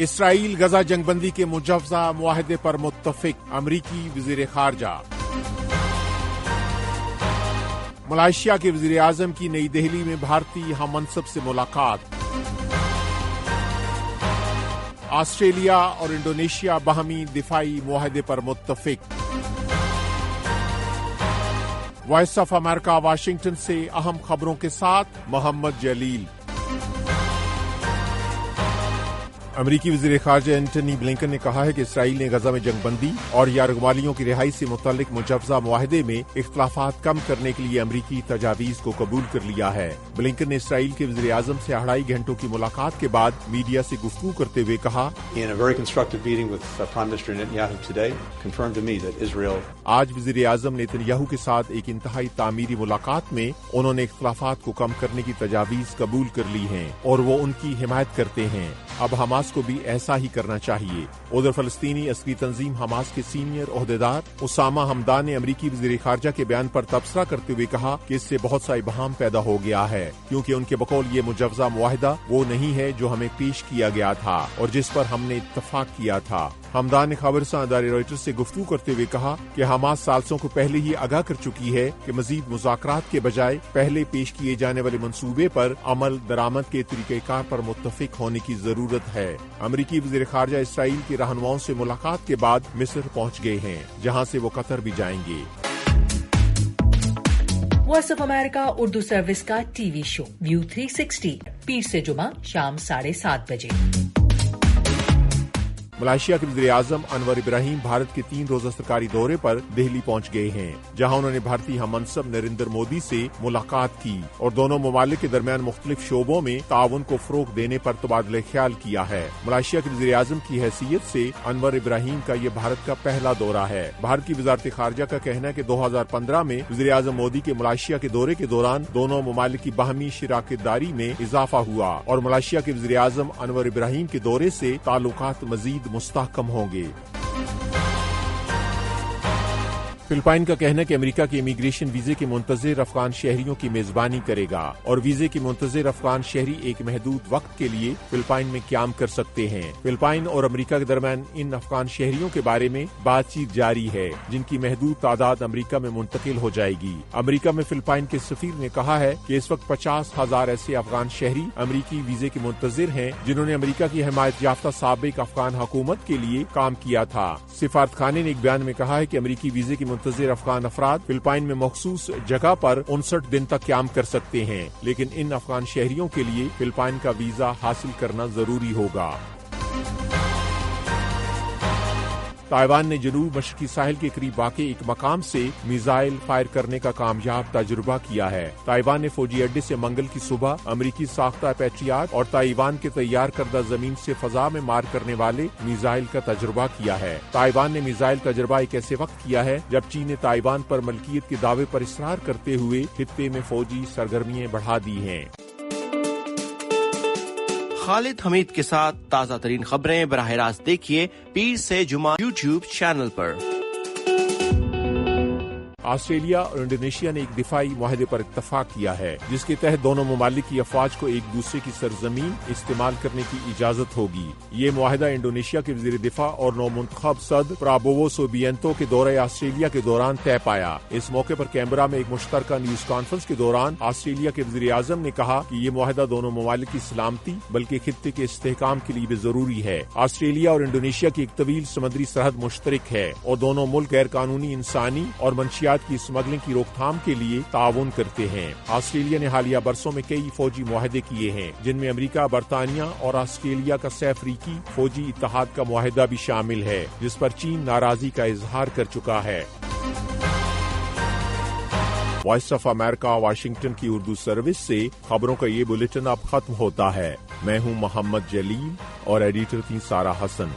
اسرائیل غزہ جنگ بندی کے مجوزہ معاہدے پر متفق، امریکی وزیر خارجہ۔ ملائیشیا کے وزیر اعظم کی نئی دہلی میں بھارتی ہم منصب سے ملاقات۔ آسٹریلیا اور انڈونیشیا باہمی دفاعی معاہدے پر متفق۔ وائس آف امریکہ واشنگٹن سے اہم خبروں کے ساتھ محمد جلیل۔ امریکی وزیر خارجہ اینٹنی بلنکن نے کہا ہے کہ اسرائیل نے غزہ میں جنگ بندی اور یرغمالیوں کی رہائی سے متعلق مجوزہ معاہدے میں اختلافات کم کرنے کے لیے امریکی تجاویز کو قبول کر لیا ہے۔ بلنکن نے اسرائیل کے وزیر اعظم سے 2.5 گھنٹوں کی ملاقات کے بعد میڈیا سے گفتگو کرتے ہوئے کہا، آج وزیر اعظم نیتنیاہو کے ساتھ ایک انتہائی تعمیری ملاقات میں انہوں نے اختلافات کو کم کرنے کی تجاویز قبول کر لی ہیں اور وہ ان کی حمایت کرتے ہیں۔ اب حماس کو بھی ایسا ہی کرنا چاہیے۔ ادھر فلسطینی عسکری تنظیم حماس کے سینئر عہدیدار اسامہ حمدان نے امریکی وزیر خارجہ کے بیان پر تبصرہ کرتے ہوئے کہا کہ اس سے بہت سا ابہام پیدا ہو گیا ہے، کیونکہ ان کے بقول یہ مجوزہ معاہدہ وہ نہیں ہے جو ہمیں پیش کیا گیا تھا اور جس پر ہم نے اتفاق کیا تھا۔ حمدان نے خبر رساں ادارے رائٹرز سے گفتگو کرتے ہوئے کہا کہ حماس سالسوں کو پہلے ہی آگاہ کر چکی ہے کہ مزید مذاکرات کے بجائے پہلے پیش کیے جانے والے منصوبے پر عمل درآمد کے طریقہ کار پر متفق ہونے کی ضرورت ہے۔ امریکی وزیر خارجہ اسرائیل کے رہنماؤں سے ملاقات کے بعد مصر پہنچ گئے ہیں، جہاں سے وہ قطر بھی جائیں گے۔ Voice of America Urdu service کا ٹی وی شو ویو 360 پیر سے جمعہ شام 7:30 بجے۔ ملائیشیا کے وزیر اعظم انور ابراہیم بھارت کے 3 روزہ سرکاری دورے پر دہلی پہنچ گئے ہیں، جہاں انہوں نے بھارتی ہم منصب نریندر مودی سے ملاقات کی اور دونوں ممالک کے درمیان مختلف شعبوں میں تعاون کو فروغ دینے پر تبادلہ خیال کیا ہے۔ ملائیشیا کے وزیر اعظم کی حیثیت سے انور ابراہیم کا یہ بھارت کا پہلا دورہ ہے۔ بھارت کی وزارت خارجہ کا کہنا ہے کہ 2015 میں وزیر اعظم مودی کے ملائیشیا کے دورے کے دوران دونوں ممالک کی باہمی شراکت داری میں اضافہ ہوا اور ملائیشیا کے وزیر اعظم انور ابراہیم کے دورے سے تعلقات مزید مستحکم ہوں گے۔ فلپائن کا کہنا ہے کہ امریکہ کے امیگریشن ویزے کے منتظر افغان شہریوں کی میزبانی کرے گا اور ویزے کے منتظر افغان شہری ایک محدود وقت کے لیے فلپائن میں قیام کر سکتے ہیں۔ فلپائن اور امریکہ کے درمیان ان افغان شہریوں کے بارے میں بات چیت جاری ہے، جن کی محدود تعداد امریکہ میں منتقل ہو جائے گی۔ امریکہ میں فلپائن کے سفیر نے کہا ہے کہ اس وقت 50,000 ایسے افغان شہری امریکی ویزے کے منتظر ہیں جنہوں نے امریکہ کی حمایت یافتہ سابق افغان حکومت کے لیے کام کیا تھا۔ سفارت خانے نے ایک بیان میں کہا ہے کہ امریکی ویزے کے منتظر افغان افراد فلپائن میں مخصوص جگہ پر 59 دن تک قیام کر سکتے ہیں، لیکن ان افغان شہریوں کے لیے فلپائن کا ویزا حاصل کرنا ضروری ہوگا۔ تائیوان نے جنوب مشرقی ساحل کے قریب واقع ایک مقام سے میزائل فائر کرنے کا کامیاب تجربہ کیا ہے۔ تائیوان نے فوجی اڈے سے منگل کی صبح امریکی ساختہ پیٹریاٹ اور تائیوان کے تیار کردہ زمین سے فضا میں مار کرنے والے میزائل کا تجربہ کیا ہے۔ تائیوان نے میزائل تجربہ ایک ایسے وقت کیا ہے جب چین نے تائیوان پر ملکیت کے دعوے پر اصرار کرتے ہوئے خطے میں فوجی سرگرمیاں بڑھا دی ہیں۔ خالد حمید کے ساتھ تازہ ترین خبریں براہ راست دیکھیے پیر سے جمعہ یوٹیوب چینل پر۔ آسٹریلیا اور انڈونیشیا نے ایک دفاعی معاہدے پر اتفاق کیا ہے، جس کے تحت دونوں ممالک کی افواج کو ایک دوسرے کی سرزمین استعمال کرنے کی اجازت ہوگی۔ یہ معاہدہ انڈونیشیا کے وزیر دفاع اور نو منتخب صدر پرابوو سوبینتو کے دورہ آسٹریلیا کے دوران طے پایا۔ اس موقع پر کینبرا میں ایک مشترکہ نیوز کانفرنس کے دوران آسٹریلیا کے وزیر اعظم نے کہا کہ یہ معاہدہ دونوں ممالک کی سلامتی بلکہ خطے کے استحکام کے لیے بھی ضروری ہے۔ آسٹریلیا اور انڈونیشیا کی ایک طویل سمندری سرحد مشترک ہے اور دونوں ملک غیر قانونی انسانی اور منشیات کی اسمگلنگ کی روک تھام کے لیے تعاون کرتے ہیں۔ آسٹریلیا نے حالیہ برسوں میں کئی فوجی معاہدے کیے ہیں، جن میں امریکہ، برطانیہ اور آسٹریلیا کا سہ افریقی فوجی اتحاد کا معاہدہ بھی شامل ہے، جس پر چین ناراضی کا اظہار کر چکا ہے۔ وائس آف امریکہ واشنگٹن کی اردو سروس سے خبروں کا یہ بلیٹن اب ختم ہوتا ہے۔ میں ہوں محمد جلیل اور ایڈیٹر تھی سارہ حسن۔